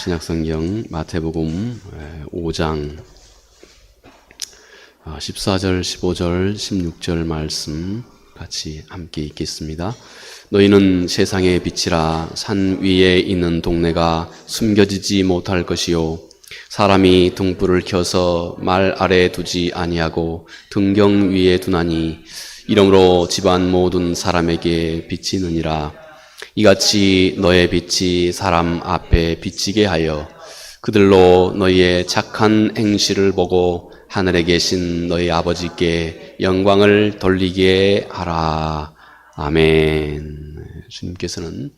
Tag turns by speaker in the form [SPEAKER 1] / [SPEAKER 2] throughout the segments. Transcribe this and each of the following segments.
[SPEAKER 1] 신약성경 마태복음 5장 14절, 15절, 16절 말씀 같이 함께 읽겠습니다. 너희는 세상의 빛이라. 산 위에 있는 동네가 숨겨지지 못할 것이요 사람이 등불을 켜서 말 아래에 두지 아니하고 등경 위에 두나니 이러므로 집안 모든 사람에게 비치느니라. 이같이 너의 빛이 사람 앞에 비치게 하여 그들로 너희의 착한 행실을 보고 하늘에 계신 너희 아버지께 영광을 돌리게 하라. 아멘. 주님께서는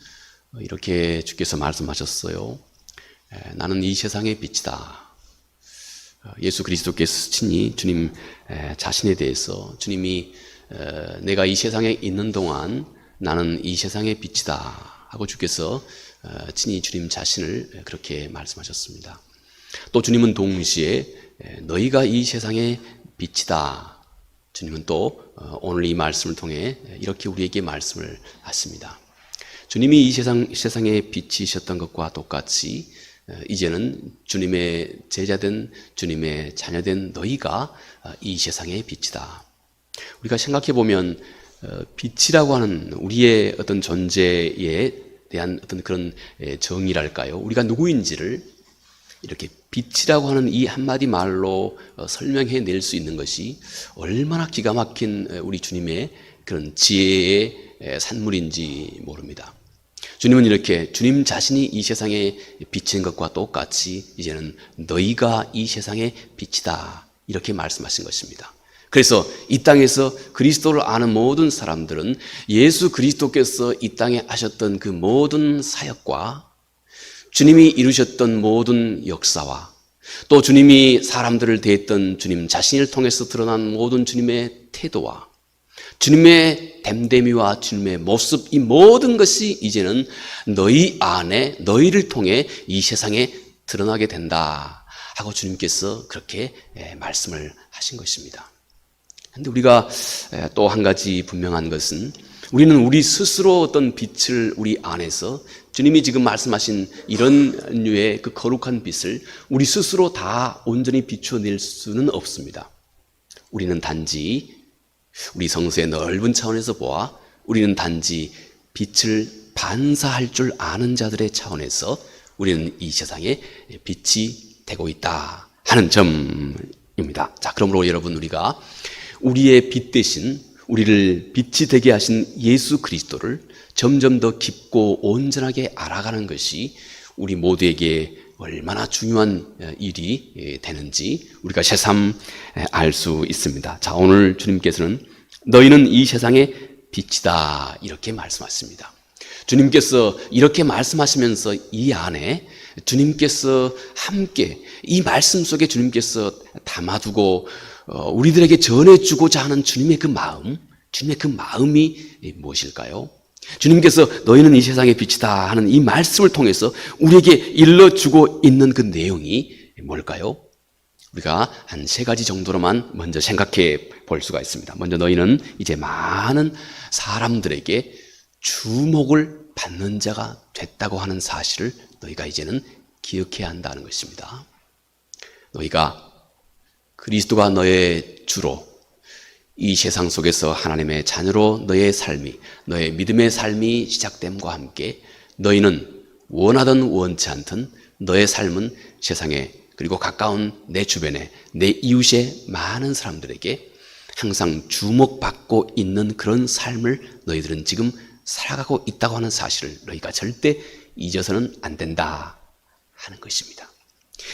[SPEAKER 1] 이렇게 주께서 말씀하셨어요. 나는 이 세상의 빛이다. 예수 그리스도께서 친히 주님 자신에 대해서 주님이 내가 이 세상에 있는 동안 나는 이 세상의 빛이다 하고 주께서 친히 주님 자신을 그렇게 말씀하셨습니다. 또 주님은 동시에 너희가 이 세상의 빛이다. 주님은 또 오늘 이 말씀을 통해 이렇게 우리에게 말씀을 하십니다. 주님이 이 세상의 빛이셨던 것과 똑같이 이제는 주님의 제자된 주님의 자녀된 너희가 이 세상의 빛이다. 우리가 생각해 보면 빛이라고 하는 우리의 어떤 존재에 대한 어떤 그런 정의랄까요? 우리가 누구인지를 이렇게 빛이라고 하는 이 한마디 말로 설명해 낼 수 있는 것이 얼마나 기가 막힌 우리 주님의 그런 지혜의 산물인지 모릅니다. 주님은 이렇게 주님 자신이 이 세상에 빛인 것과 똑같이 이제는 너희가 이 세상의 빛이다 이렇게 말씀하신 것입니다. 그래서 이 땅에서 그리스도를 아는 모든 사람들은 예수 그리스도께서 이 땅에 하셨던 그 모든 사역과 주님이 이루셨던 모든 역사와 또 주님이 사람들을 대했던 주님 자신을 통해서 드러난 모든 주님의 태도와 주님의 됨됨이와 주님의 모습, 이 모든 것이 이제는 너희 안에 너희를 통해 이 세상에 드러나게 된다 하고 주님께서 그렇게 말씀을 하신 것입니다. 그런데 우리가 또 한 가지 분명한 것은 우리는 우리 스스로 어떤 빛을 우리 안에서 주님이 지금 말씀하신 이런 류의 그 거룩한 빛을 우리 스스로 다 온전히 비춰낼 수는 없습니다. 우리는 단지 우리 성서의 넓은 차원에서 보아 우리는 단지 빛을 반사할 줄 아는 자들의 차원에서 우리는 이 세상에 빛이 되고 있다 하는 점입니다. 자, 그러므로 여러분 우리가 우리의 빛 대신 우리를 빛이 되게 하신 예수 그리스도를 점점 더 깊고 온전하게 알아가는 것이 우리 모두에게 얼마나 중요한 일이 되는지 우리가 새삼 알 수 있습니다. 자, 오늘 주님께서는 너희는 이 세상의 빛이다 이렇게 말씀하십니다. 주님께서 이렇게 말씀하시면서 이 안에 주님께서 함께 이 말씀 속에 주님께서 담아두고 우리들에게 전해주고자 하는 주님의 그 마음이 무엇일까요? 주님께서 너희는 이 세상의 빛이다 하는 이 말씀을 통해서 우리에게 일러주고 있는 그 내용이 뭘까요? 우리가 한 세 가지 정도로만 먼저 생각해 볼 수가 있습니다. 먼저 너희는 이제 많은 사람들에게 주목을 받는 자가 됐다고 하는 사실을 너희가 이제는 기억해야 한다는 것입니다. 너희가 그리스도가 너의 주로 이 세상 속에서 하나님의 자녀로 너의 삶이, 너의 믿음의 삶이 시작됨과 함께 너희는 원하든 원치 않든 너의 삶은 세상에 그리고 가까운 내 주변에 내 이웃의 많은 사람들에게 항상 주목받고 있는 그런 삶을 너희들은 지금 살아가고 있다고 하는 사실을 너희가 절대 잊어서는 안 된다 하는 것입니다.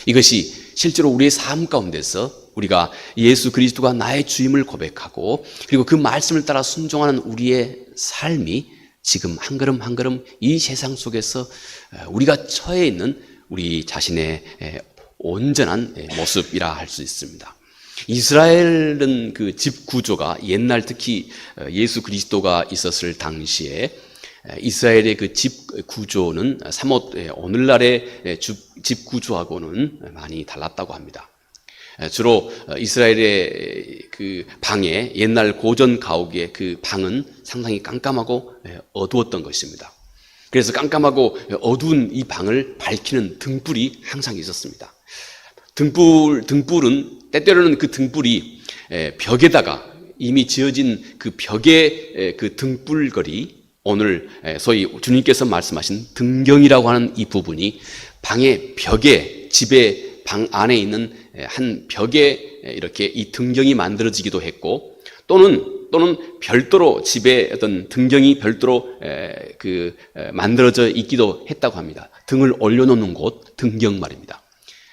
[SPEAKER 1] 이것이 실제로 우리의 삶 가운데서 우리가 예수 그리스도가 나의 주임을 고백하고 그리고 그 말씀을 따라 순종하는 우리의 삶이 지금 한 걸음 한 걸음 이 세상 속에서 우리가 처해 있는 우리 자신의 온전한 모습이라 할 수 있습니다. 이스라엘은 그 집 구조가 옛날 특히 예수 그리스도가 있었을 당시에 이스라엘의 그 집 구조는 사뭇 오늘날의 집 구조하고는 많이 달랐다고 합니다. 주로 이스라엘의 그 방에 옛날 고전 가옥의 그 방은 상당히 깜깜하고 어두웠던 것입니다. 그래서 깜깜하고 어두운 이 방을 밝히는 등불이 항상 있었습니다. 등불은 때때로는 그 등불이 벽에다가 이미 지어진 그 벽의 그 등불걸이, 오늘 소위 주님께서 말씀하신 등경이라고 하는 이 부분이 방의 벽에, 집의 방 안에 있는 한 벽에 이렇게 이 등경이 만들어지기도 했고, 또는 별도로 집에 어떤 등경이 별도로 만들어져 있기도 했다고 합니다. 등을 올려놓는 곳, 등경 말입니다.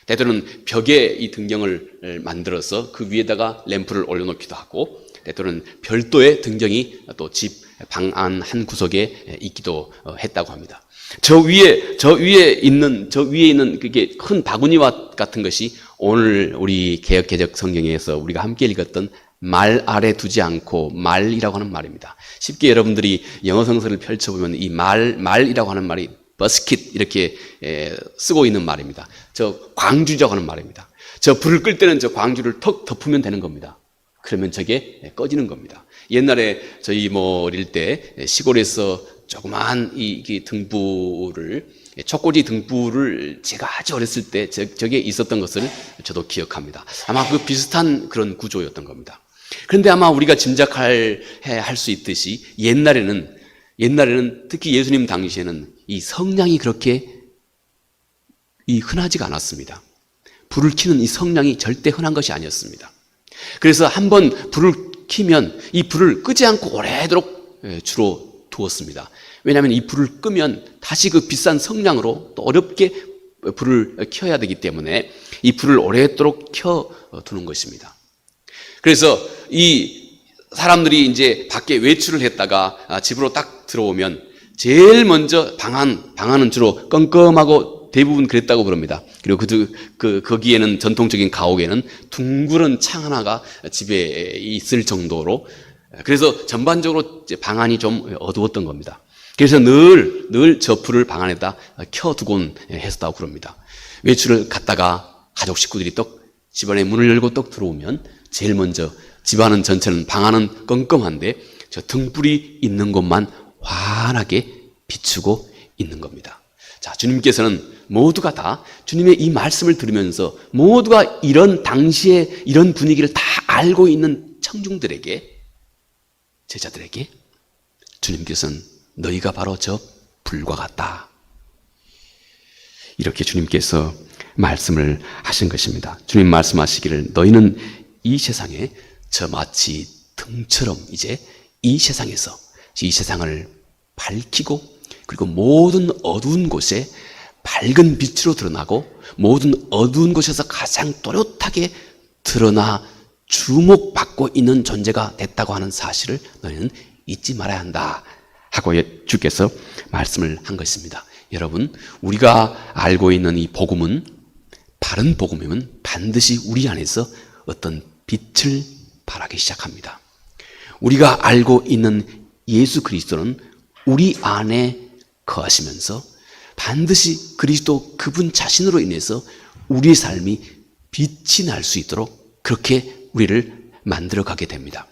[SPEAKER 1] 때때로는 벽에 이 등경을 만들어서 그 위에다가 램프를 올려놓기도 하고, 때때로는 별도의 등경이 또 집 방 안 한 구석에 있기도 했다고 합니다. 저 위에 있는 그게 큰 바구니와 같은 것이 오늘 우리 개역개적 성경에서 우리가 함께 읽었던 말 아래 두지 않고 말이라고 하는 말입니다. 쉽게 여러분들이 영어 성서를 펼쳐보면 이 말이라고 하는 말이 버스킷 이렇게 쓰고 있는 말입니다. 저 광주라고 하는 말입니다. 저 불을 끌 때는 저 광주를 턱 덮으면 되는 겁니다. 그러면 저게 꺼지는 겁니다. 옛날에 저희 어릴 때 시골에서 조그마한 이 등불을, 촉꽂이 등불을 제가 아주 어렸을 때 저게 있었던 것을 저도 기억합니다. 아마 그 비슷한 그런 구조였던 겁니다. 그런데 아마 우리가 짐작할 수 있듯이 옛날에는 특히 예수님 당시에는 이 성냥이 그렇게 흔하지가 않았습니다. 불을 켜는 이 성냥이 절대 흔한 것이 아니었습니다. 그래서 한번 불을 켜면 이 불을 끄지 않고 오래도록 주로 두었습니다. 왜냐하면 이 불을 끄면 다시 그 비싼 성냥으로 또 어렵게 불을 켜야 되기 때문에 이 불을 오래도록 켜두는 것입니다. 그래서 이 사람들이 이제 밖에 외출을 했다가 집으로 딱 들어오면 제일 먼저 방안은 주로 껌껌하고 대부분 그랬다고 그럽니다. 그리고 거기에는 전통적인 가옥에는 둥그런 창 하나가 집에 있을 정도로, 그래서 전반적으로 방안이 좀 어두웠던 겁니다. 그래서 늘 저 불을 방 안에다 켜두곤 했었다고 그럽니다. 외출을 갔다가 가족 식구들이 집안에 문을 열고 들어오면 제일 먼저 집안은 전체는 방안은 껌껌한데 저 등불이 있는 곳만 환하게 비추고 있는 겁니다. 자, 주님께서는 모두가 다 주님의 이 말씀을 들으면서 모두가 이런 당시에 이런 분위기를 다 알고 있는 청중들에게, 제자들에게 주님께서는 너희가 바로 저 불과 같다, 이렇게 주님께서 말씀을 하신 것입니다. 주님 말씀하시기를 너희는 이 세상에 저 마치 등처럼 이제 이 세상에서 이 세상을 밝히고, 그리고 모든 어두운 곳에 밝은 빛으로 드러나고 모든 어두운 곳에서 가장 또렷하게 드러나 주목받고 있는 존재가 됐다고 하는 사실을 너희는 잊지 말아야 한다 하고 주께서 말씀을 한 것입니다. 여러분, 우리가 알고 있는 이 복음은, 바른 복음이면 반드시 우리 안에서 어떤 빛을 발하기 시작합니다. 우리가 알고 있는 예수 그리스도는 우리 안에 거하시면서 반드시 그리스도 그분 자신으로 인해서 우리의 삶이 빛이 날 수 있도록 그렇게 우리를 만들어 가게 됩니다.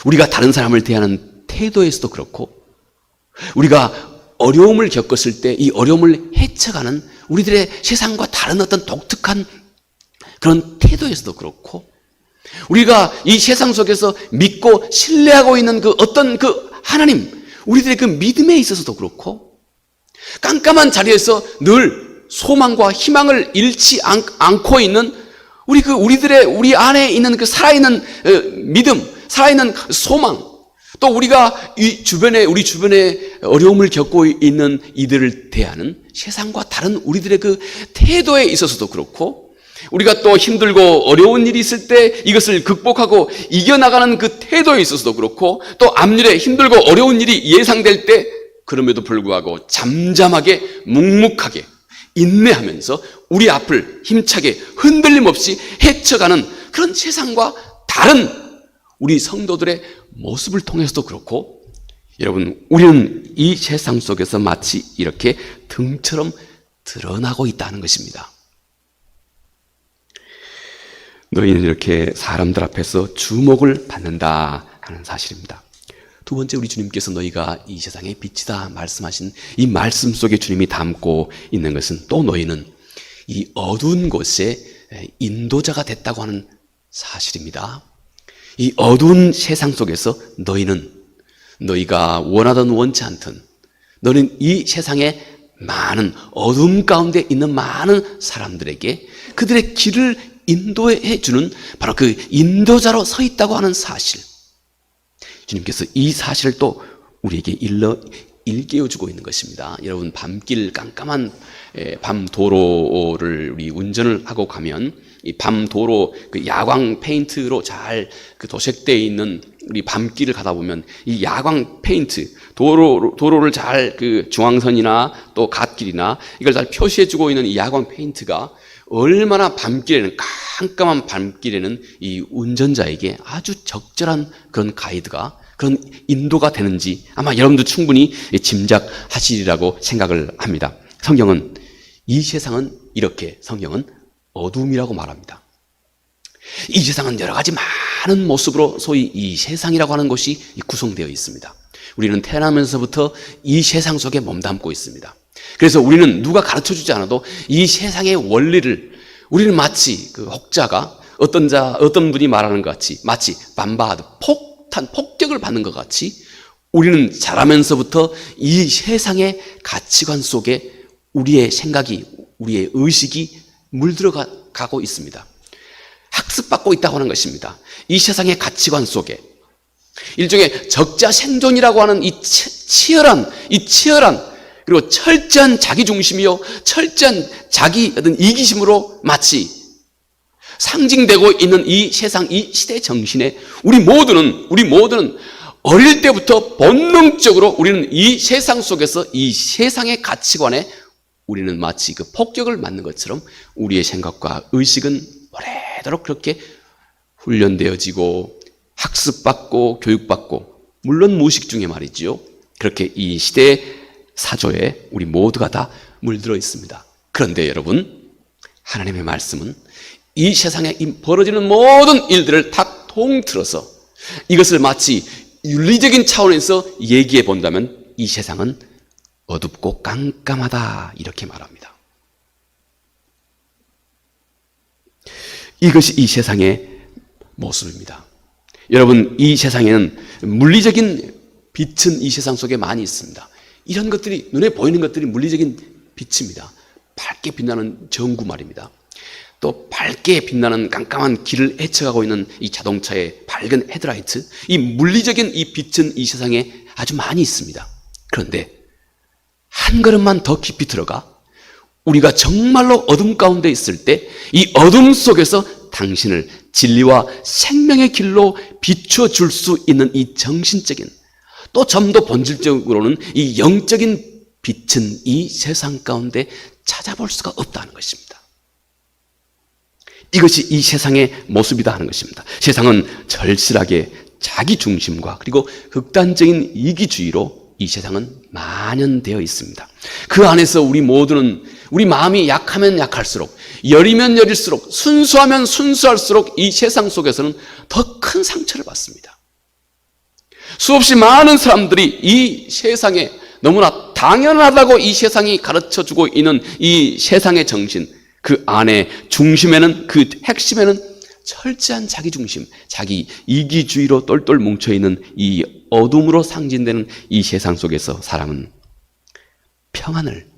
[SPEAKER 1] 우리가 다른 사람을 대하는 태도에서도 그렇고, 우리가 어려움을 겪었을 때 이 어려움을 헤쳐가는 우리들의 세상과 다른 어떤 독특한 그런 태도에서도 그렇고, 우리가 이 세상 속에서 믿고 신뢰하고 있는 그 어떤 그 하나님, 우리들의 그 믿음에 있어서도 그렇고, 깜깜한 자리에서 늘 소망과 희망을 잃지 않고 있는 우리 안에 있는 그 살아있는 믿음, 살아있는 소망, 또 우리가 우리 주변에 어려움을 겪고 있는 이들을 대하는 세상과 다른 우리들의 그 태도에 있어서도 그렇고, 우리가 또 힘들고 어려운 일이 있을 때 이것을 극복하고 이겨나가는 그 태도에 있어서도 그렇고, 또 앞일에 힘들고 어려운 일이 예상될 때 그럼에도 불구하고 잠잠하게 묵묵하게 인내하면서 우리 앞을 힘차게 흔들림 없이 헤쳐가는 그런 세상과 다른 우리 성도들의 모습을 통해서도 그렇고, 여러분, 우리는 이 세상 속에서 마치 이렇게 등처럼 드러나고 있다는 것입니다. 너희는 이렇게 사람들 앞에서 주목을 받는다 하는 사실입니다. 두 번째, 우리 주님께서 너희가 이 세상의 빛이다 말씀하신 이 말씀 속에 주님이 담고 있는 것은 또 너희는 이 어두운 곳에 인도자가 됐다고 하는 사실입니다. 이 어두운 세상 속에서 너희가 원하든 원치 않든 너는 이 세상에 많은 어둠 가운데 있는 많은 사람들에게 그들의 길을 인도해 주는 바로 그 인도자로 서 있다고 하는 사실, 주님께서 이 사실을 또 우리에게 일깨워주고 있는 것입니다. 여러분, 밤길 깜깜한 밤도로를 우리 운전을 하고 가면 이 밤도로 그 야광 페인트로 잘 그 도색되어 있는 우리 밤길을 가다 보면 이 야광 페인트, 도로를 잘 그 중앙선이나 또 갓길이나 이걸 잘 표시해주고 있는 이 야광 페인트가 얼마나 깜깜한 밤길에는 이 운전자에게 아주 적절한 그런 가이드가, 그런 인도가 되는지 아마 여러분도 충분히 짐작하시리라고 생각을 합니다. 이 세상은 이렇게 성경은 어둠이라고 말합니다. 이 세상은 여러 가지 많은 모습으로 소위 이 세상이라고 하는 것이 구성되어 있습니다. 우리는 태어나면서부터 이 세상 속에 몸담고 있습니다. 그래서 우리는 누가 가르쳐주지 않아도 이 세상의 원리를 우리는 마치 그 혹자가 어떤 분이 말하는 것 같이 마치 밤바드, 폭격을 받는 것 같이 우리는 자라면서부터 이 세상의 가치관 속에 우리의 생각이, 우리의 의식이 물들어가고 있습니다. 학습받고 있다고 하는 것입니다. 이 세상의 가치관 속에 일종의 적자 생존이라고 하는 이 치열한 그리고 철저한 자기중심이요 철저한 자기 어떤 이기심으로 마치 상징되고 있는 이 세상, 이 시대 정신에 우리 모두는 어릴 때부터 본능적으로 우리는 이 세상 속에서 이 세상의 가치관에 우리는 마치 그 폭격을 맞는 것처럼 우리의 생각과 의식은 오래도록 그렇게 훈련되어지고 학습받고 교육받고, 물론 무의식 중에 말이지요, 그렇게 이 시대의 사조에 우리 모두가 다 물들어 있습니다. 그런데 여러분, 하나님의 말씀은 이 세상에 벌어지는 모든 일들을 다 통틀어서 이것을 마치 윤리적인 차원에서 얘기해 본다면 이 세상은 어둡고 깜깜하다 이렇게 말합니다. 이것이 이 세상의 모습입니다. 여러분, 이 세상에는 물리적인 빛은 이 세상 속에 많이 있습니다. 이런 것들이, 눈에 보이는 것들이 물리적인 빛입니다. 밝게 빛나는 전구 말입니다. 또 밝게 빛나는 깜깜한 길을 헤쳐가고 있는 이 자동차의 밝은 헤드라이트, 이 물리적인 이 빛은 이 세상에 아주 많이 있습니다. 그런데 한 걸음만 더 깊이 들어가 우리가 정말로 어둠 가운데 있을 때 이 어둠 속에서 당신을 진리와 생명의 길로 비춰줄 수 있는 이 정신적인, 또 좀 더 본질적으로는 이 영적인 빛은 이 세상 가운데 찾아볼 수가 없다는 것입니다. 이것이 이 세상의 모습이다 하는 것입니다. 세상은 절실하게 자기 중심과 그리고 극단적인 이기주의로 이 세상은 만연되어 있습니다. 그 안에서 우리 모두는 우리 마음이 약하면 약할수록, 여리면 여릴수록, 순수하면 순수할수록 이 세상 속에서는 더 큰 상처를 받습니다. 수없이 많은 사람들이 이 세상에 너무나 당연하다고 이 세상이 가르쳐주고 있는 이 세상의 정신, 그 안에 중심에는, 그 핵심에는 철저한 자기중심, 자기 이기주의로 똘똘 뭉쳐있는 이 어둠으로 상징되는 이 세상 속에서 사람은 평안을,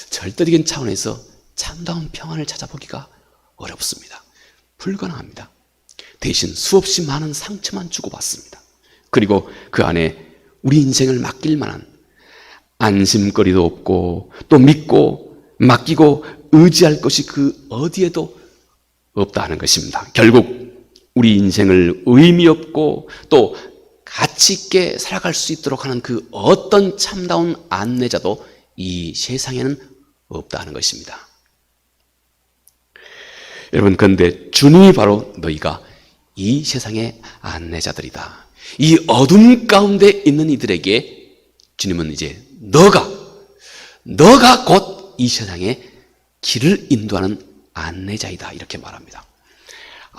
[SPEAKER 1] 절대적인 차원에서 참다운 평안을 찾아보기가 어렵습니다. 불가능합니다. 대신 수없이 많은 상처만 주고받습니다. 그리고 그 안에 우리 인생을 맡길 만한 안심거리도 없고, 또 믿고 맡기고 의지할 것이 그 어디에도 없다 하는 것입니다. 결국 우리 인생을 의미 없고 또 가치 있게 살아갈 수 있도록 하는 그 어떤 참다운 안내자도 이 세상에는 없다 하는 것입니다. 여러분, 그런데 주님이 바로 너희가 이 세상의 안내자들이다. 이 어둠 가운데 있는 이들에게 주님은 이제 너가 곧 이 세상의 길을 인도하는 안내자이다 이렇게 말합니다.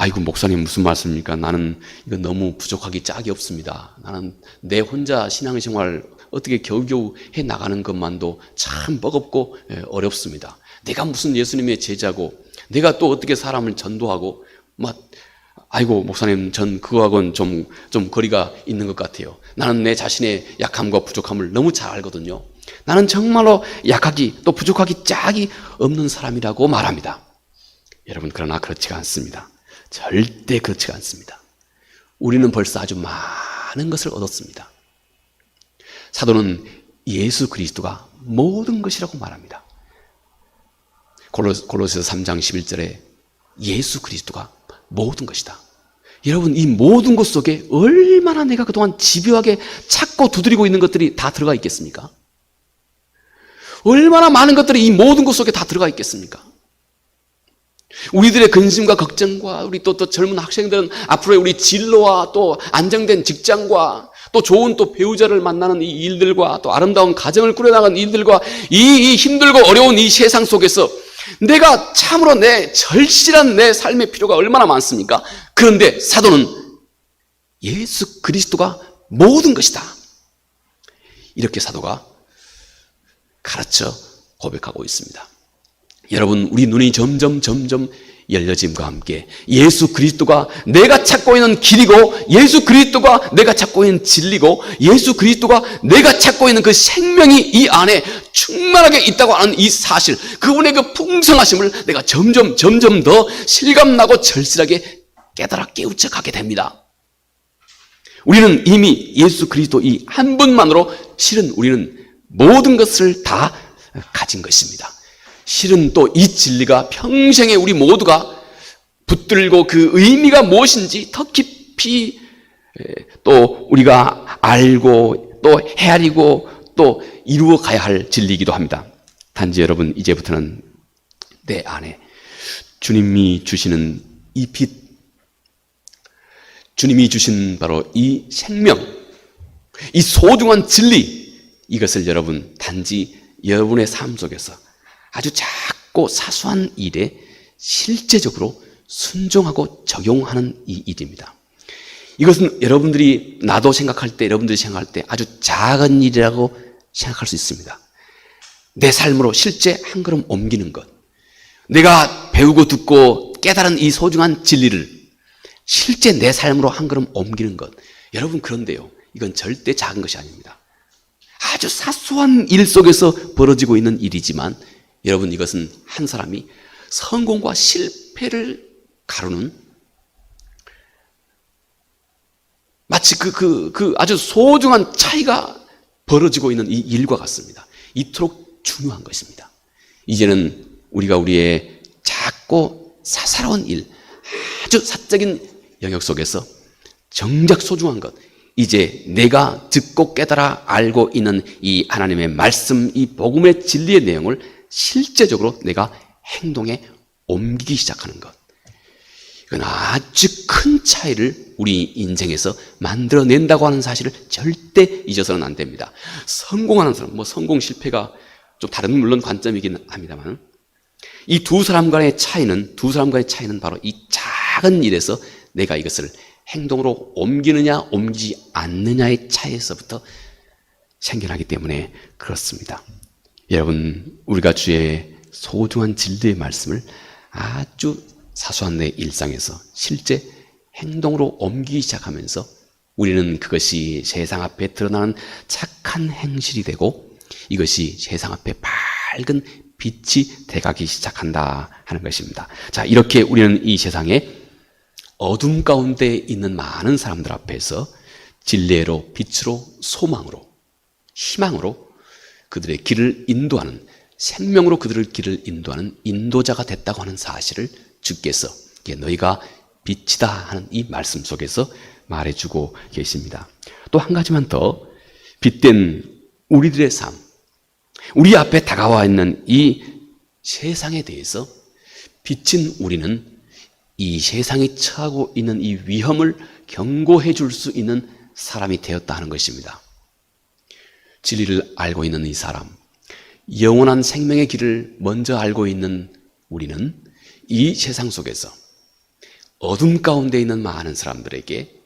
[SPEAKER 1] 아이고, 목사님 무슨 말씀입니까? 나는 이거 너무 부족하기 짝이 없습니다. 나는 내 혼자 신앙생활 어떻게 겨우겨우 해 나가는 것만도 참 버겁고 어렵습니다. 내가 무슨 예수님의 제자고, 내가 또 어떻게 사람을 전도하고, 아이고, 목사님, 전 그거하고는 좀 거리가 있는 것 같아요. 나는 내 자신의 약함과 부족함을 너무 잘 알거든요. 나는 정말로 약하기 또 부족하기 짝이 없는 사람이라고 말합니다. 여러분, 그러나 그렇지가 않습니다. 절대 그렇지가 않습니다. 우리는 벌써 아주 많은 것을 얻었습니다. 사도는 예수 그리스도가 모든 것이라고 말합니다. 골로새서 3장 11절에 예수 그리스도가 모든 것이다. 여러분, 이 모든 것 속에 얼마나 내가 그동안 집요하게 찾고 두드리고 있는 것들이 다 들어가 있겠습니까? 얼마나 많은 것들이 이 모든 것 속에 다 들어가 있겠습니까? 우리들의 근심과 걱정과 우리 또 젊은 학생들은 앞으로의 우리 진로와 또 안정된 직장과 또 좋은 또 배우자를 만나는 이 일들과 또 아름다운 가정을 꾸려나가는 일들과 이 힘들고 어려운 이 세상 속에서 내가 참으로 내 절실한 내 삶의 필요가 얼마나 많습니까? 그런데 사도는 예수 그리스도가 모든 것이다. 이렇게 사도가 가르쳐 고백하고 있습니다. 여러분, 우리 눈이 점점 열려짐과 함께 예수 그리스도가 내가 찾고 있는 길이고, 예수 그리스도가 내가 찾고 있는 진리고, 예수 그리스도가 내가 찾고 있는 그 생명이 이 안에 충만하게 있다고 하는 이 사실, 그분의 그 풍성하심을 내가 점점 더 실감나고 절실하게 깨달아 깨우쳐 가게 됩니다. 우리는 이미 예수 그리스도 이 한 분만으로 실은 우리는 모든 것을 다 가진 것입니다. 실은 또 이 진리가 평생에 우리 모두가 붙들고 그 의미가 무엇인지 더 깊이 또 우리가 알고 또 헤아리고 또 이루어 가야 할 진리이기도 합니다. 단지 여러분, 이제부터는 내 안에 주님이 주시는 이 빛, 주님이 주신 바로 이 생명, 이 소중한 진리, 이것을 여러분 단지 여러분의 삶 속에서 아주 작고 사소한 일에 실제적으로 순종하고 적용하는 이 일입니다. 이것은 여러분들이 나도 생각할 때, 여러분들이 생각할 때 아주 작은 일이라고 생각할 수 있습니다. 내 삶으로 실제 한 걸음 옮기는 것, 내가 배우고 듣고 깨달은 이 소중한 진리를 실제 내 삶으로 한 걸음 옮기는 것, 여러분, 그런데요, 이건 절대 작은 것이 아닙니다. 아주 사소한 일 속에서 벌어지고 있는 일이지만 여러분, 이것은 한 사람이 성공과 실패를 가르는 마치 그 아주 소중한 차이가 벌어지고 있는 이 일과 같습니다. 이토록 중요한 것입니다. 이제는 우리가 우리의 작고 사사로운 일, 아주 사적인 영역 속에서 정작 소중한 것, 이제 내가 듣고 깨달아 알고 있는 이 하나님의 말씀, 이 복음의 진리의 내용을 실제적으로 내가 행동에 옮기기 시작하는 것, 이건 아주 큰 차이를 우리 인생에서 만들어낸다고 하는 사실을 절대 잊어서는 안 됩니다. 성공하는 사람, 성공 실패가 좀 다른 물론 관점이긴 합니다만, 이 두 사람 간의 차이는 바로 이 작은 일에서 내가 이것을 행동으로 옮기느냐 옮기지 않느냐의 차이에서부터 생겨나기 때문에 그렇습니다. 여러분, 우리가 주의 소중한 진리의 말씀을 아주 사소한 내 일상에서 실제 행동으로 옮기기 시작하면서 우리는 그것이 세상 앞에 드러나는 착한 행실이 되고, 이것이 세상 앞에 밝은 빛이 돼가기 시작한다 하는 것입니다. 자, 이렇게 우리는 이 세상에 어둠 가운데 있는 많은 사람들 앞에서 진리로, 빛으로, 소망으로, 희망으로 그들의 길을 인도하는, 생명으로 그들의 길을 인도하는 인도자가 됐다고 하는 사실을 주께서 너희가 빛이다 하는 이 말씀 속에서 말해주고 계십니다. 또 한 가지만 더, 빛된 우리들의 삶, 우리 앞에 다가와 있는 이 세상에 대해서 비친 우리는 이 세상이 처하고 있는 이 위험을 경고해 줄 수 있는 사람이 되었다 하는 것입니다. 진리를 알고 있는 이 사람, 영원한 생명의 길을 먼저 알고 있는 우리는 이 세상 속에서 어둠 가운데 있는 많은 사람들에게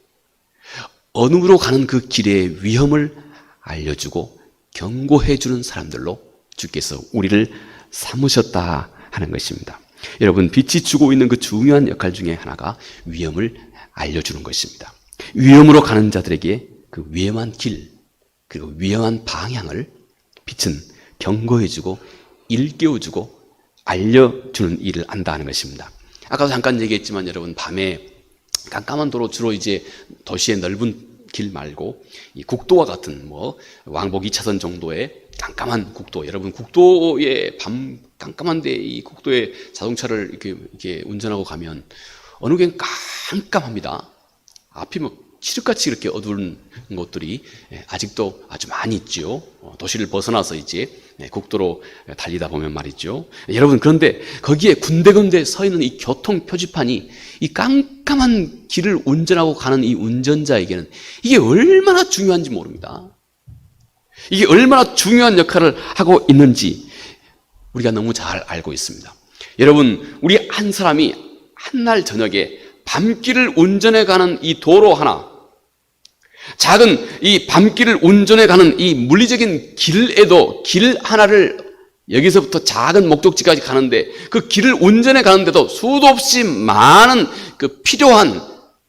[SPEAKER 1] 어둠으로 가는 그 길의 위험을 알려주고 경고해주는 사람들로 주께서 우리를 삼으셨다 하는 것입니다. 여러분, 빛이 주고 있는 그 중요한 역할 중에 하나가 위험을 알려주는 것입니다. 위험으로 가는 자들에게 그 위험한 길, 그리고 위험한 방향을 빛은 경고해주고 일깨워주고 알려주는 일을 한다는 것입니다. 아까도 잠깐 얘기했지만 여러분, 밤에 깜깜한 도로, 주로 이제 도시의 넓은 길 말고 이 국도와 같은 왕복 2차선 정도의 깜깜한 국도, 여러분 국도에 밤 깜깜한데 이 국도에 자동차를 이렇게 운전하고 가면 어느 게 깜깜합니다. 앞이 칠흑같이 이렇게 어두운 곳들이 아직도 아주 많이 있죠. 도시를 벗어나서 이제 국도로 달리다 보면 말이죠. 여러분, 그런데 거기에 군데군데 서 있는 이 교통 표지판이 이 깜깜한 길을 운전하고 가는 이 운전자에게는 이게 얼마나 중요한지 모릅니다. 이게 얼마나 중요한 역할을 하고 있는지 우리가 너무 잘 알고 있습니다. 여러분, 우리 한 사람이 한날 저녁에 밤길을 운전해 가는 이 도로 하나, 작은 이 밤길을 운전해 가는 이 물리적인 길에도 길 하나를 여기서부터 작은 목적지까지 가는데 그 길을 운전해 가는데도 수도 없이 많은 그 필요한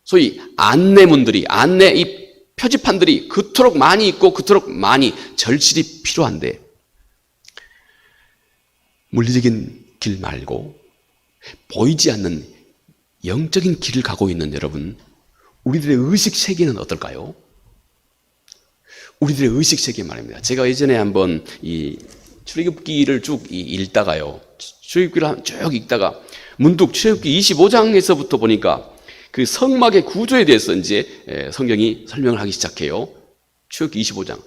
[SPEAKER 1] 소위 안내문들이, 이 표지판들이 그토록 많이 있고 그토록 많이 절실히 필요한데 물리적인 길 말고 보이지 않는 영적인 길을 가고 있는 여러분, 우리들의 의식 세계는 어떨까요? 우리들의 의식 세계 말입니다. 제가 예전에 한번 이 출애굽기를 쭉 읽다가요, 출애굽기를 쭉 읽다가 문득 출애굽기 25장에서부터 보니까 그 성막의 구조에 대해서 이제 성경이 설명을 하기 시작해요. 출애굽기 25장.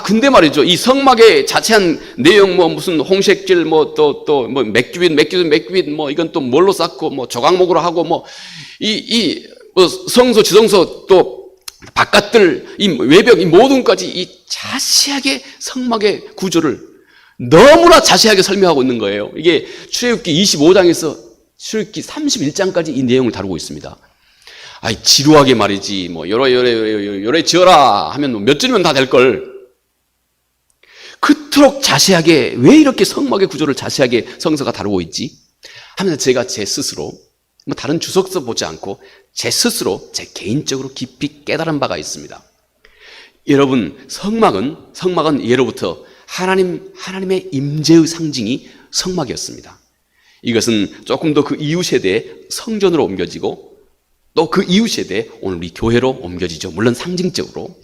[SPEAKER 1] 근데 말이죠, 이 성막의 자세한 내용, 무슨 홍색질, 또 맥주빛, 이건 또 뭘로 쌓고, 조각목으로 하고, 성소, 지성소, 또 바깥들, 이 외벽, 이 모든 까지 이 자세하게 성막의 구조를 너무나 자세하게 설명하고 있는 거예요. 이게 출애굽기 25장에서 출애굽기 31장까지 이 내용을 다루고 있습니다. 지루하게 말이지, 요래 지어라 하면 몇 줄이면 다 될걸. 그토록 자세하게, 왜 이렇게 성막의 구조를 자세하게 성서가 다루고 있지? 하면서 제가 제 스스로, 다른 주석서 보지 않고 제 스스로, 제 개인적으로 깊이 깨달은 바가 있습니다. 여러분, 성막은 예로부터 하나님의 임재의 상징이 성막이었습니다. 이것은 조금 더 그 이후 세대에 성전으로 옮겨지고 또 그 이후 세대에 오늘 우리 교회로 옮겨지죠. 물론 상징적으로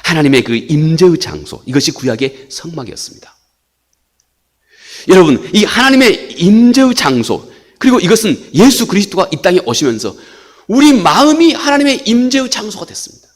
[SPEAKER 1] 하나님의 그 임재의 장소, 이것이 구약의 성막이었습니다. 여러분, 이 하나님의 임재의 장소, 그리고 이것은 예수 그리스도가 이 땅에 오시면서 우리 마음이 하나님의 임재의 장소가 됐습니다.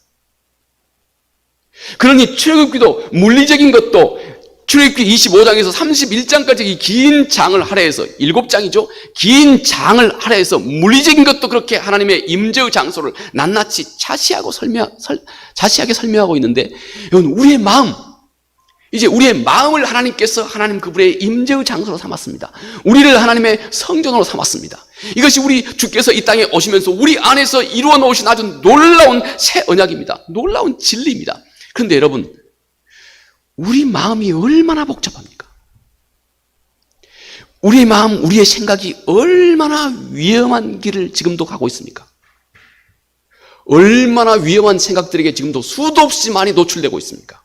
[SPEAKER 1] 그러니 출애굽기도 물리적인 것도 출애굽기 25장에서 31장까지 이 긴 장을 할애해서, 7장이죠. 긴 장을 할애해서 물리적인 것도 그렇게 하나님의 임재의 장소를 낱낱이 자세하게 설명하고 있는데, 여러분, 우리의 마음, 이제 우리의 마음을 하나님께서 하나님 그분의 임재의 장소로 삼았습니다. 우리를 하나님의 성전으로 삼았습니다. 이것이 우리 주께서 이 땅에 오시면서 우리 안에서 이루어 놓으신 아주 놀라운 새 언약입니다. 놀라운 진리입니다. 그런데 여러분, 우리 마음이 얼마나 복잡합니까? 우리의 마음, 우리의 생각이 얼마나 위험한 길을 지금도 가고 있습니까? 얼마나 위험한 생각들에게 지금도 수도 없이 많이 노출되고 있습니까?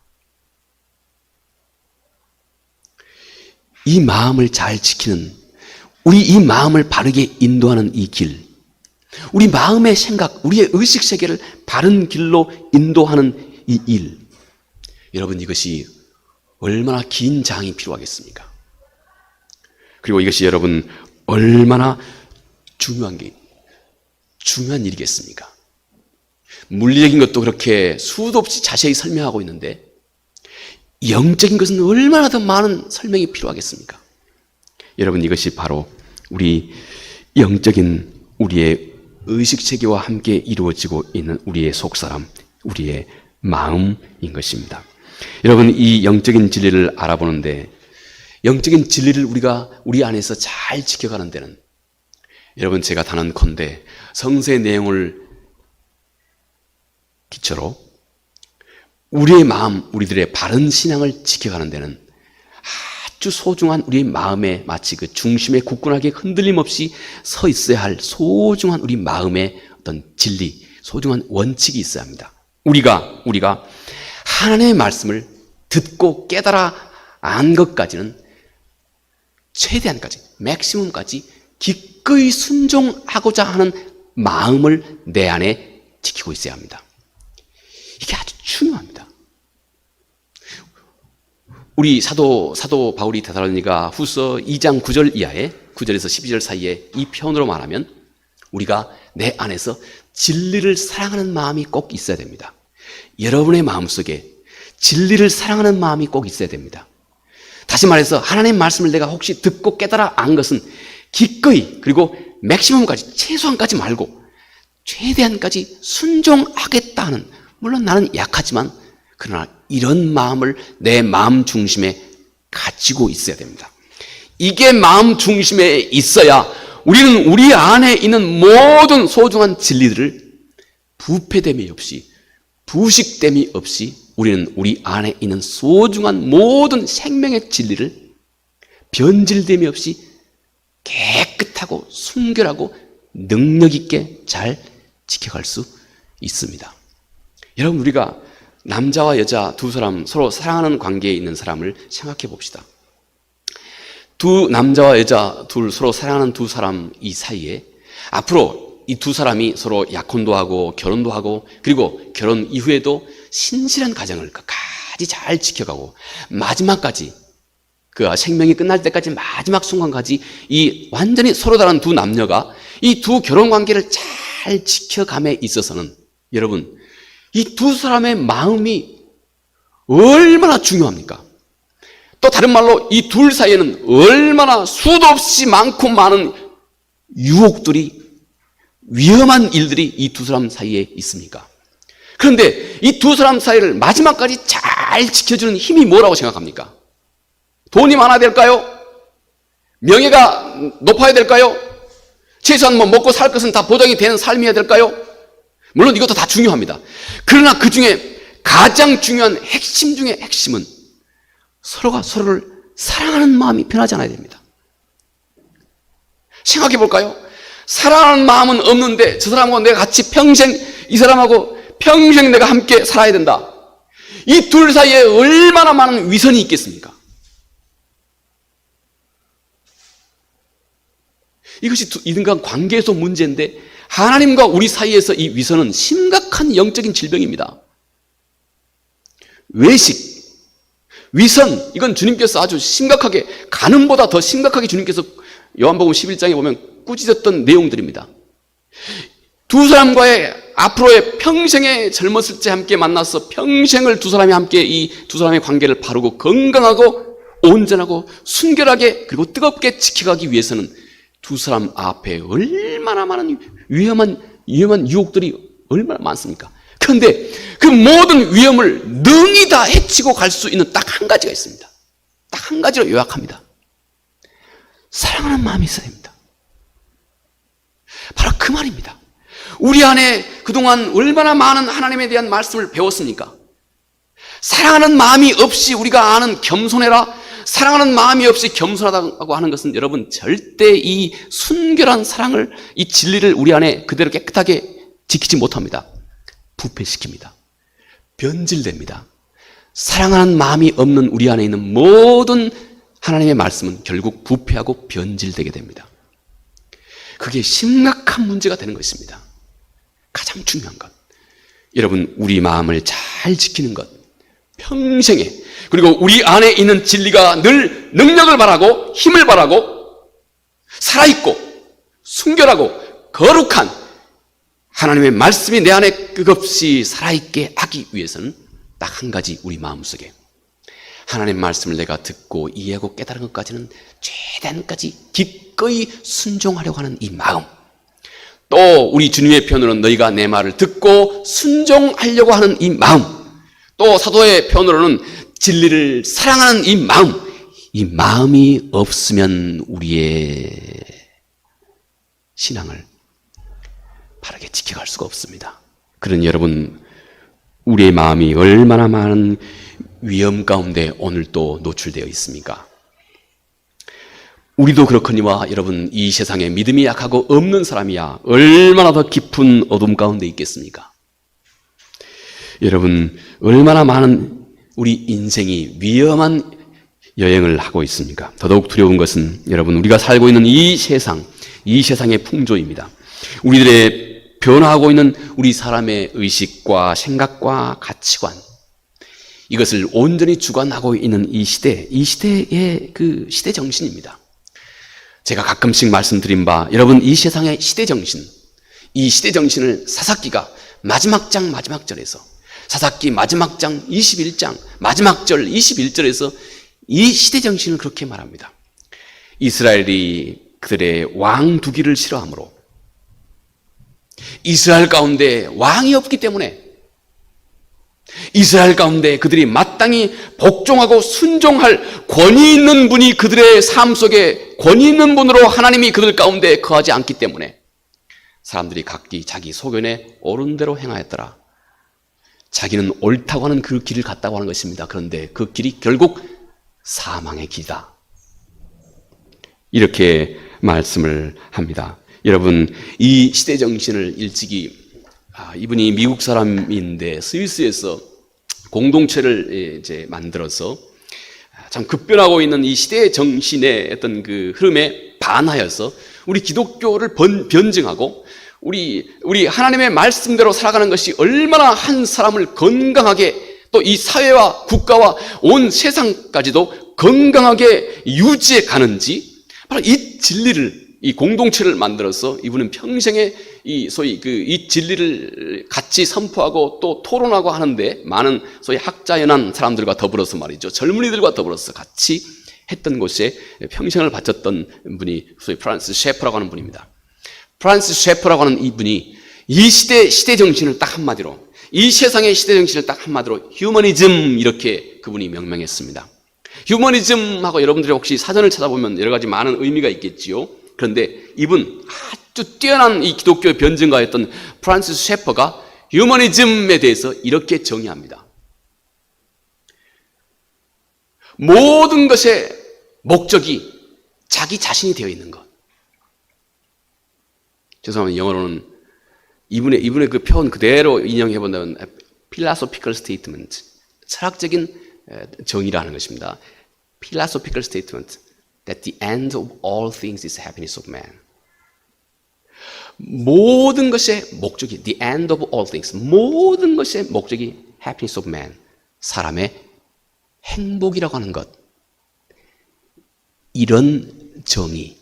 [SPEAKER 1] 이 마음을 잘 지키는, 우리 이 마음을 바르게 인도하는 이 길, 우리 마음의 생각, 우리의 의식 세계를 바른 길로 인도하는 이 일, 여러분, 이것이 얼마나 긴 장이 필요하겠습니까? 그리고 이것이 여러분 얼마나 중요한 일이겠습니까? 물리적인 것도 그렇게 수도 없이 자세히 설명하고 있는데 영적인 것은 얼마나 더 많은 설명이 필요하겠습니까? 여러분, 이것이 바로 우리 영적인 우리의 의식세계와 함께 이루어지고 있는 우리의 속사람, 우리의 마음인 것입니다. 여러분, 이 영적인 진리를 알아보는데, 영적인 진리를 우리가 우리 안에서 잘 지켜가는 데는 여러분, 제가 단언컨대 성서의 내용을 기초로 우리의 마음, 우리들의 바른 신앙을 지켜가는 데는 아주 소중한 우리의 마음에 마치 그 중심에 굳건하게 흔들림 없이 서 있어야 할 소중한 우리 마음의 어떤 진리, 소중한 원칙이 있어야 합니다. 우리가 하나님의 말씀을 듣고 깨달아 안 것까지는 최대한까지, 맥시멈까지 기꺼이 순종하고자 하는 마음을 내 안에 지키고 있어야 합니다. 이게 아주 중요합니다. 우리 사도 바울이 데살로니가 후서 2장 9절 이하에 9절에서 12절 사이에 이 표현으로 말하면 우리가 내 안에서 진리를 사랑하는 마음이 꼭 있어야 됩니다. 여러분의 마음속에 진리를 사랑하는 마음이 꼭 있어야 됩니다. 다시 말해서 하나님의 말씀을 내가 혹시 듣고 깨달아 안 것은 기꺼이, 그리고 맥시멈까지, 최소한까지 말고 최대한까지 순종하겠다는, 물론 나는 약하지만 그러나 이런 마음을 내 마음 중심에 가지고 있어야 됩니다. 이게 마음 중심에 있어야 우리는 우리 안에 있는 모든 소중한 진리들을 부패됨이 없이, 부식됨이 없이 우리는 우리 안에 있는 소중한 모든 생명의 진리를 변질됨이 없이 깨끗하고 순결하고 능력 있게 잘 지켜갈 수 있습니다. 여러분, 우리가 남자와 여자 두 사람, 서로 사랑하는 관계에 있는 사람을 생각해 봅시다. 두 남자와 여자 서로 사랑하는 두 사람 이 사이에 앞으로 이 두 사람이 서로 약혼도 하고 결혼도 하고, 그리고 결혼 이후에도 신실한 가정을 끝까지 잘 지켜가고 마지막까지, 그 생명이 끝날 때까지 마지막 순간까지 이 완전히 서로 다른 두 남녀가 이 두 결혼 관계를 잘 지켜감에 있어서는 여러분, 이 두 사람의 마음이 얼마나 중요합니까? 또 다른 말로 이 둘 사이에는 얼마나 수도 없이 많고 많은 유혹들이, 위험한 일들이 이 두 사람 사이에 있습니까? 그런데 이 두 사람 사이를 마지막까지 잘 지켜주는 힘이 뭐라고 생각합니까? 돈이 많아야 될까요? 명예가 높아야 될까요? 최소한 먹고 살 것은 다 보장이 되는 삶이어야 될까요? 물론 이것도 다 중요합니다. 그러나 그 중에 가장 중요한 핵심 중에 핵심은 서로가 서로를 사랑하는 마음이 변하지 않아야 됩니다. 생각해 볼까요? 사랑하는 마음은 없는데 저 사람하고 내가 같이 평생, 이 사람하고 평생 내가 함께 살아야 된다. 이 둘 사이에 얼마나 많은 위선이 있겠습니까? 이것이 인간 관계에서 문제인데 하나님과 우리 사이에서 이 위선은 심각한 영적인 질병입니다. 외식, 위선, 이건 주님께서 아주 심각하게, 간음보다 더 심각하게 주님께서 요한복음 11장에 보면 꾸짖었던 내용들입니다. 두 사람과의 앞으로의 평생에 젊었을 때 함께 만나서 평생을 두 사람이 함께 이 두 사람의 관계를 바르고 건강하고 온전하고 순결하게 그리고 뜨겁게 지켜가기 위해서는 두 사람 앞에 얼마나 많은 위험한 유혹들이 얼마나 많습니까? 그런데 그 모든 위험을 능히 다 해치고 갈 수 있는 딱 한 가지가 있습니다. 딱 한 가지로 요약합니다. 사랑하는 마음이 있어야 됩니다. 바로 그 말입니다. 우리 안에 그동안 얼마나 많은 하나님에 대한 말씀을 배웠습니까? 사랑하는 마음이 없이 우리가 아는 겸손해라, 사랑하는 마음이 없이 겸손하다고 하는 것은 여러분 절대 이 순결한 사랑을, 이 진리를 우리 안에 그대로 깨끗하게 지키지 못합니다. 부패시킵니다. 변질됩니다. 사랑하는 마음이 없는 우리 안에 있는 모든 하나님의 말씀은 결국 부패하고 변질되게 됩니다. 그게 심각한 문제가 되는 것입니다. 가장 중요한 것, 여러분 우리 마음을 잘 지키는 것, 평생에, 그리고 우리 안에 있는 진리가 늘 능력을 발하고 힘을 발하고 살아있고 순결하고 거룩한 하나님의 말씀이 내 안에 끝없이 살아있게 하기 위해서는 딱 한 가지, 우리 마음속에 하나님의 말씀을 내가 듣고 이해하고 깨달은 것까지는 최대한까지 기꺼이 순종하려고 하는 이 마음, 또 우리 주님의 표현으로는 너희가 내 말을 듣고 순종하려고 하는 이 마음, 또 사도의 표현으로는 진리를 사랑하는 이 마음, 이 마음이 없으면 우리의 신앙을 바르게 지켜갈 수가 없습니다. 그러니 여러분, 우리의 마음이 얼마나 많은 위험 가운데 오늘 또 노출되어 있습니까? 우리도 그렇거니와 여러분, 이 세상에 믿음이 약하고 없는 사람이야 얼마나 더 깊은 어둠 가운데 있겠습니까? 여러분, 얼마나 많은 우리 인생이 위험한 여행을 하고 있습니까? 더더욱 두려운 것은 여러분, 우리가 살고 있는 이 세상의 풍조입니다. 우리들의 변화하고 있는 우리 사람의 의식과 생각과 가치관, 이것을 온전히 주관하고 있는 이 시대의 그 시대 정신입니다. 제가 가끔씩 말씀드린 바, 여러분, 이 세상의 시대 정신을 사사기가 마지막 장 마지막 절에서, 사사기 마지막 장 21장 마지막 절 21절에서 이 시대 정신을 그렇게 말합니다. 이스라엘이 그들의 왕 두기를 싫어하므로, 이스라엘 가운데 왕이 없기 때문에, 이스라엘 가운데 그들이 마땅히 복종하고 순종할 권위 있는 분이 그들의 삶 속에 권위 있는 분으로 하나님이 그들 가운데 거하지 않기 때문에 사람들이 각기 자기 소견에 옳은 대로 행하였더라. 자기는 옳다고 하는 그 길을 갔다고 하는 것입니다. 그런데 그 길이 결국 사망의 길이다, 이렇게 말씀을 합니다. 여러분, 이 시대 정신을 일찍이 이분이 미국 사람인데 스위스에서 공동체를 이제 만들어서 참 급변하고 있는 이 시대 정신의 어떤 그 흐름에 반하여서 우리 기독교를 변증하고 우리 하나님의 말씀대로 살아가는 것이 얼마나 한 사람을 건강하게, 또 이 사회와 국가와 온 세상까지도 건강하게 유지해 가는지, 바로 이 진리를, 이 공동체를 만들어서 이분은 평생에 소위 이 진리를 같이 선포하고 또 토론하고 하는데 많은 소위 학자연한 사람들과 더불어서 말이죠, 젊은이들과 더불어서 같이 했던 곳에 평생을 바쳤던 분이 소위 프란시스 셰퍼라고 하는 분입니다. 프란시스 셰퍼라고 하는 이분이 이 시대 정신을 딱 한마디로, 이 세상의 시대 정신을 딱 한마디로 휴머니즘, 이렇게 그분이 명명했습니다. 휴머니즘하고 여러분들이 혹시 사전을 찾아보면 여러 가지 많은 의미가 있겠지요. 그런데 이분, 아주 뛰어난 이 기독교의 변증가였던 프란시스 셰퍼가 휴머니즘에 대해서 이렇게 정의합니다. 모든 것의 목적이 자기 자신이 되어 있는 것. 죄송합니다. 영어로는 이분의 그 표현 그대로 인용해 본다면 philosophical statement, 철학적인 정의라는 것입니다. philosophical statement that the end of all things is happiness of man. 모든 것의 목적이, the end of all things, 모든 것의 목적이 happiness of man, 사람의 행복이라고 하는 것. 이런 정의,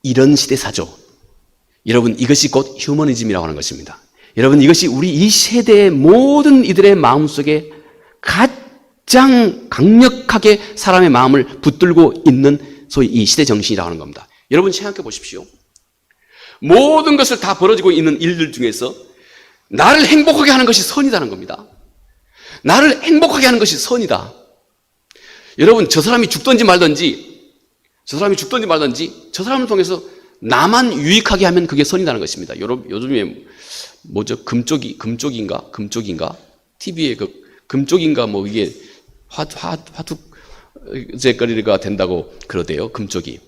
[SPEAKER 1] 이런 시대사조, 여러분, 이것이 곧 휴머니즘이라고 하는 것입니다. 여러분, 이것이 우리 이 세대의 모든 이들의 마음속에 가장 강력하게 사람의 마음을 붙들고 있는 소위 이 시대 정신이라고 하는 겁니다. 여러분, 생각해 보십시오. 모든 것을 다 벌어지고 있는 일들 중에서 나를 행복하게 하는 것이 선이라는 겁니다. 나를 행복하게 하는 것이 선이다. 여러분, 저 사람이 죽든지 말든지 저 사람을 통해서 나만 유익하게 하면 그게 선이라는 것입니다. 요즘에 뭐죠? 금쪽인가? TV에 금쪽인가 뭐 이게 화두제거리가 된다고 그러대요. 금쪽이.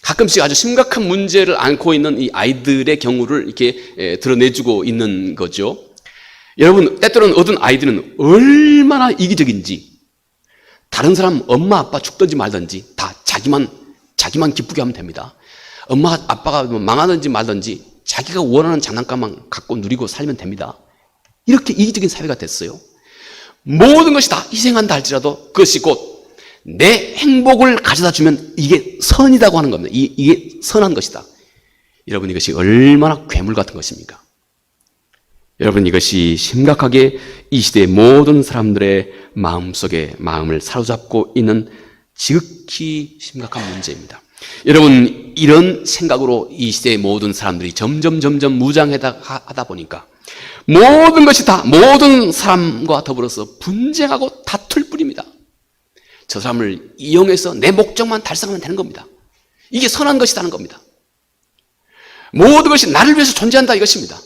[SPEAKER 1] 가끔씩 아주 심각한 문제를 안고 있는 이 아이들의 경우를 이렇게 드러내주고 있는 거죠. 여러분, 때때로는 어떤 아이들은 얼마나 이기적인지, 다른 사람 엄마 아빠 죽든지 말든지 다 자기만 기쁘게 하면 됩니다. 엄마 아빠가 망하든지 말든지 자기가 원하는 장난감만 갖고 누리고 살면 됩니다. 이렇게 이기적인 사회가 됐어요. 모든 것이 다 희생한다 할지라도 그것이 곧 내 행복을 가져다 주면 이게 선이라고 하는 겁니다. 이게 선한 것이다. 여러분, 이것이 얼마나 괴물 같은 것입니까? 여러분, 이것이 심각하게 이 시대의 모든 사람들의 마음을 사로잡고 있는 지극히 심각한 문제입니다. 여러분, 이런 생각으로 이 시대의 모든 사람들이 점점 무장하다 보니까 모든 것이 다 모든 사람과 더불어서 분쟁하고 다툴 뿐입니다. 저 사람을 이용해서 내 목적만 달성하면 되는 겁니다. 이게 선한 것이라는 겁니다. 모든 것이 나를 위해서 존재한다 이것입니다.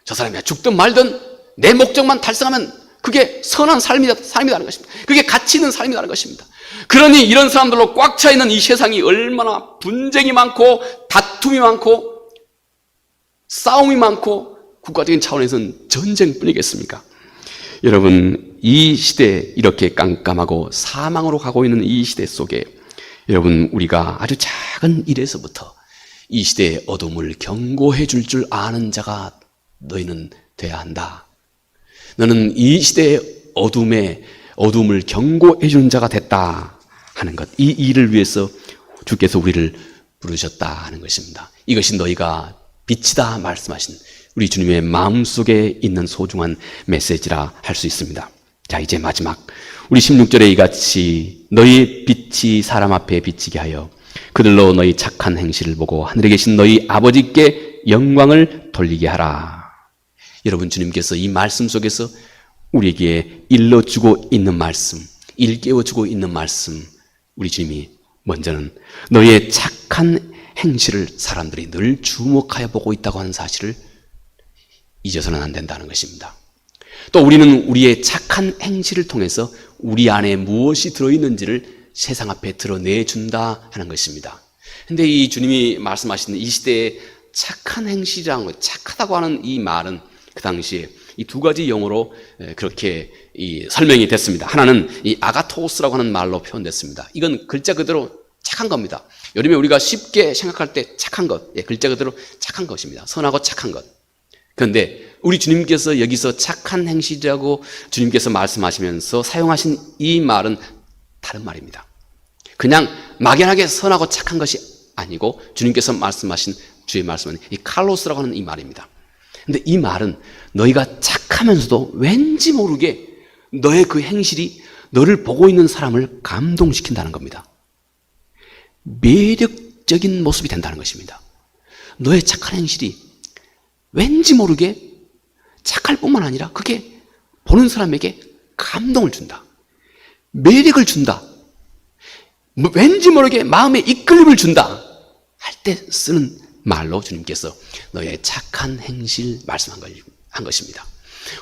[SPEAKER 1] 저 사람이 죽든 말든 내 목적만 달성하면 그게 선한 삶이라는 것입니다. 그게 가치 있는 삶이라는 것입니다. 그러니 이런 사람들로 꽉 차 있는 이 세상이 얼마나 분쟁이 많고 다툼이 많고 싸움이 많고 국가적인 차원에서는 전쟁뿐이겠습니까? 여러분, 이 시대에 이렇게 깜깜하고 사망으로 가고 있는 이 시대 속에 여러분, 우리가 아주 작은 일에서부터 이 시대의 어둠을 경고해 줄 아는 자가 너희는 돼야 한다. 너는 이 시대의 어둠을 경고해 주는 자가 됐다 하는 것. 이 일을 위해서 주께서 우리를 부르셨다 하는 것입니다. 이것이 너희가 빛이다 말씀하신 우리 주님의 마음속에 있는 소중한 메시지라 할 수 있습니다. 자, 이제 마지막 우리 16절에 이같이 너희의 빛이 사람 앞에 비치게 하여 그들로 너희 착한 행실을 보고 하늘에 계신 너희 아버지께 영광을 돌리게 하라. 여러분, 주님께서 이 말씀 속에서 우리에게 일러주고 있는 말씀, 일깨워주고 있는 말씀, 우리 주님이 먼저는 너희의 착한 행실을 사람들이 늘 주목하여 보고 있다고 하는 사실을 잊어서는 안 된다는 것입니다. 또 우리는 우리의 착한 행실을 통해서 우리 안에 무엇이 들어있는지를 세상 앞에 드러내준다 하는 것입니다. 근데 이 주님이 말씀하시는 이 시대에 착한 행실이라는 것, 착하다고 하는 이 말은 그 당시에 이 두 가지 용어로 그렇게 설명이 됐습니다. 하나는 이 아가토스라고 하는 말로 표현됐습니다. 이건 글자 그대로 착한 겁니다. 요즘에 우리가 쉽게 생각할 때 착한 것, 글자 그대로 착한 것입니다. 선하고 착한 것. 그런데 우리 주님께서 여기서 착한 행실이라고 주님께서 말씀하시면서 사용하신 이 말은 다른 말입니다. 그냥 막연하게 선하고 착한 것이 아니고 주님께서 말씀하신 주의 말씀은 이 칼로스라고 하는 이 말입니다. 근데 이 말은 너희가 착하면서도 왠지 모르게 너의 그 행실이 너를 보고 있는 사람을 감동시킨다는 겁니다. 매력적인 모습이 된다는 것입니다. 너의 착한 행실이 왠지 모르게 착할 뿐만 아니라 그게 보는 사람에게 감동을 준다. 매력을 준다. 왠지 모르게 마음에 이끌림을 준다 할 때 쓰는 말로 주님께서 너의 착한 행실 말씀한 것입니다.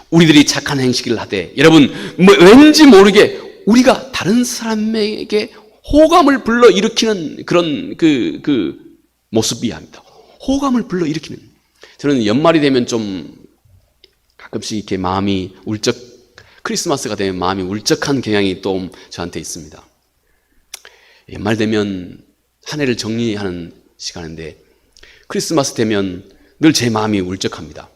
[SPEAKER 1] 우리들이 착한 행실을 하되 여러분 왠지 모르게 우리가 다른 사람에게 호감을 불러일으키는 그런 그 모습이 합니다. 호감을 불러일으키는. 저는 연말이 되면 좀 가끔씩 이렇게 마음이 울적, 크리스마스가 되면 마음이 울적한 경향이 또 저한테 있습니다. 연말 되면 한 해를 정리하는 시간인데 크리스마스 되면 늘 제 마음이 울적합니다.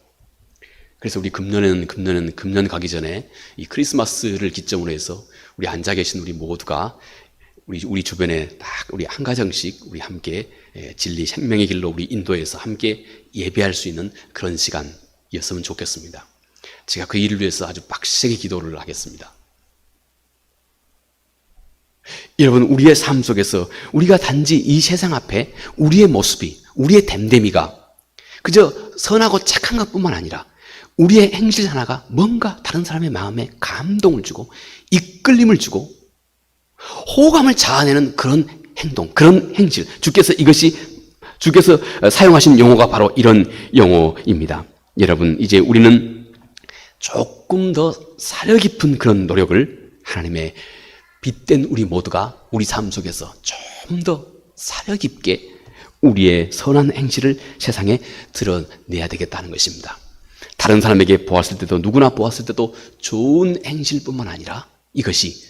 [SPEAKER 1] 그래서 우리 금년 가기 전에 이 크리스마스를 기점으로 해서 우리 앉아 계신 우리 모두가 우리 주변에 딱 우리 한 가정씩 우리 함께 진리 생명의 길로 우리 인도해서 함께 예배할 수 있는 그런 시간이었으면 좋겠습니다. 제가 그 일을 위해서 아주 빡세게 기도를 하겠습니다. 여러분, 우리의 삶 속에서 우리가 단지 이 세상 앞에 우리의 모습이, 우리의 됨됨이가 그저 선하고 착한 것뿐만 아니라 우리의 행실 하나가 뭔가 다른 사람의 마음에 감동을 주고 이끌림을 주고 호감을 자아내는 그런 행동, 그런 행실. 주께서 사용하신 용어가 바로 이런 용어입니다. 여러분, 이제 우리는 조금 더 사려 깊은 그런 노력을 하나님의 빛된 우리 모두가 우리 삶 속에서 좀 더 사려 깊게 우리의 선한 행실을 세상에 드러내야 되겠다는 것입니다. 다른 사람에게 보았을 때도 누구나 보았을 때도 좋은 행실뿐만 아니라 이것이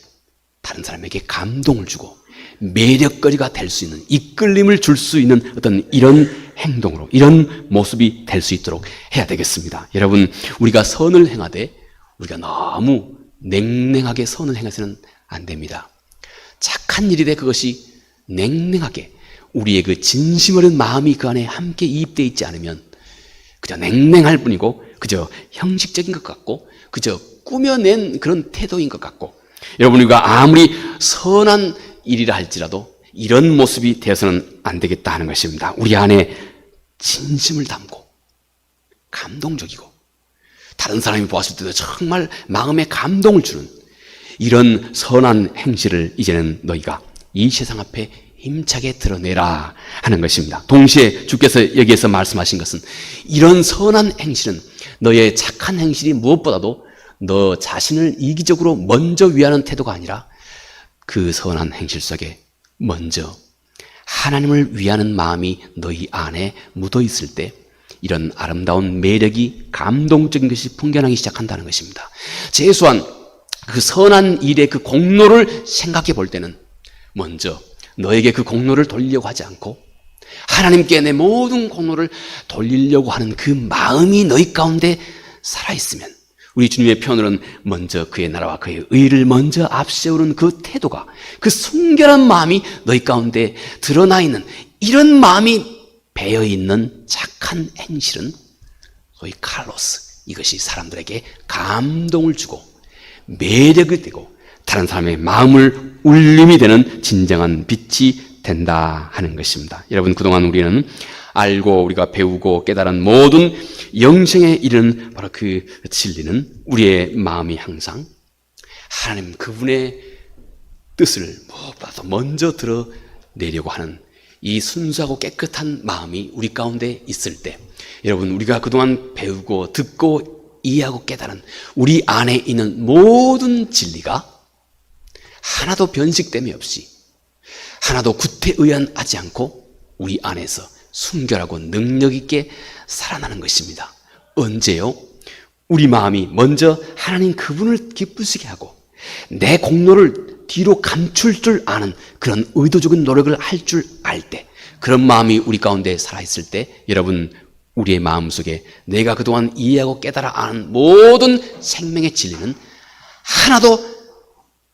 [SPEAKER 1] 다른 사람에게 감동을 주고 매력거리가 될 수 있는, 이끌림을 줄 수 있는 어떤 이런 행동으로, 이런 모습이 될 수 있도록 해야 되겠습니다. 여러분, 우리가 선을 행하되 우리가 너무 냉랭하게 선을 행해서는 안 됩니다. 착한 일이되 그것이 냉랭하게 우리의 그 진심 어린 마음이 그 안에 함께 이입되어 있지 않으면 그저 냉랭할 뿐이고 그저 형식적인 것 같고 그저 꾸며낸 그런 태도인 것 같고, 여러분, 우리가 아무리 선한 일이라 할지라도 이런 모습이 되어서는 안 되겠다 하는 것입니다. 우리 안에 진심을 담고 감동적이고 다른 사람이 보았을 때도 정말 마음에 감동을 주는 이런 선한 행실을 이제는 너희가 이 세상 앞에 힘차게 드러내라 하는 것입니다. 동시에 주께서 여기에서 말씀하신 것은 이런 선한 행실은 너의 착한 행실이 무엇보다도 너 자신을 이기적으로 먼저 위하는 태도가 아니라 그 선한 행실 속에 먼저 하나님을 위하는 마음이 너희 안에 묻어 있을 때 이런 아름다운 매력이 감동적인 것이 풍겨나기 시작한다는 것입니다. 제수한 그 선한 일의 그 공로를 생각해 볼 때는 먼저 너에게 그 공로를 돌리려고 하지 않고 하나님께 내 모든 공로를 돌리려고 하는 그 마음이 너희 가운데 살아있으면 우리 주님의 표현으로는 먼저 그의 나라와 그의 의를 먼저 앞세우는 그 태도가 그 순결한 마음이 너희 가운데 드러나 있는 이런 마음이 배어있는 착한 행실은 소위 칼로스, 이것이 사람들에게 감동을 주고 매력이 되고 다른 사람의 마음을 울림이 되는 진정한 빛이 된다 하는 것입니다. 여러분, 그동안 우리는 알고 우리가 배우고 깨달은 모든 영생에 이르는 바로 그 진리는 우리의 마음이 항상 하나님 그분의 뜻을 무엇보다도 먼저 드러내려고 하는 이 순수하고 깨끗한 마음이 우리 가운데 있을 때, 여러분, 우리가 그동안 배우고 듣고 이해하고 깨달은 우리 안에 있는 모든 진리가 하나도 변식됨이 없이 하나도 구태의연하지 않고 우리 안에서 순결하고 능력 있게 살아나는 것입니다. 언제요? 우리 마음이 먼저 하나님 그분을 기쁘시게 하고 내 공로를 뒤로 감출 줄 아는 그런 의도적인 노력을 할 줄 알 때, 그런 마음이 우리 가운데 살아있을 때, 여러분, 우리의 마음속에 내가 그동안 이해하고 깨달아 아는 모든 생명의 진리는 하나도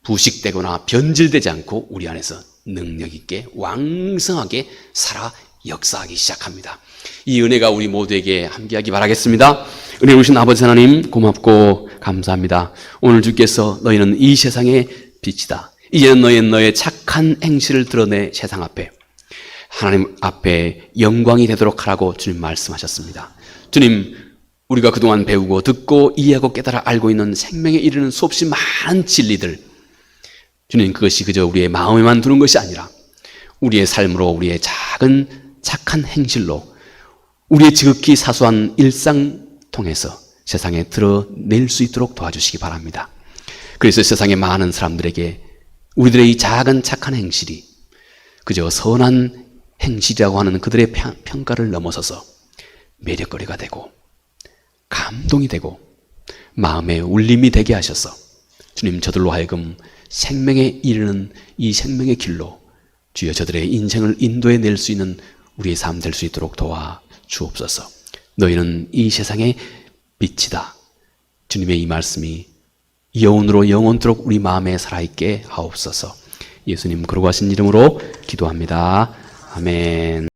[SPEAKER 1] 부식되거나 변질되지 않고 우리 안에서 능력 있게 왕성하게 살아 역사하기 시작합니다. 이 은혜가 우리 모두에게 함께하기 바라겠습니다. 은혜 오신 아버지 하나님, 고맙고 감사합니다. 오늘 주께서 너희는 이 세상의 빛이다, 이제는 너의 착한 행실을 드러내 세상 앞에, 하나님 앞에 영광이 되도록 하라고 주님 말씀하셨습니다. 주님, 우리가 그동안 배우고 듣고 이해하고 깨달아 알고 있는 생명에 이르는 수없이 많은 진리들, 주님, 그것이 그저 우리의 마음에만 두는 것이 아니라 우리의 삶으로, 우리의 작은 착한 행실로, 우리의 지극히 사소한 일상 통해서 세상에 드러낼 수 있도록 도와주시기 바랍니다. 그래서 세상의 많은 사람들에게 우리들의 이 작은 착한 행실이 그저 선한 행실이라고 하는 그들의 평가를 넘어서서 매력거리가 되고 감동이 되고 마음의 울림이 되게 하셔서 주님, 저들로 하여금 생명에 이르는 이 생명의 길로 주여 저들의 인생을 인도해 낼 수 있는 우리의 삶 될 수 있도록 도와 주옵소서. 너희는 이 세상의 빛이다. 주님의 이 말씀이 영원으로 영원토록 우리 마음에 살아있게 하옵소서. 예수님 거룩하신 이름으로 기도합니다. 아멘.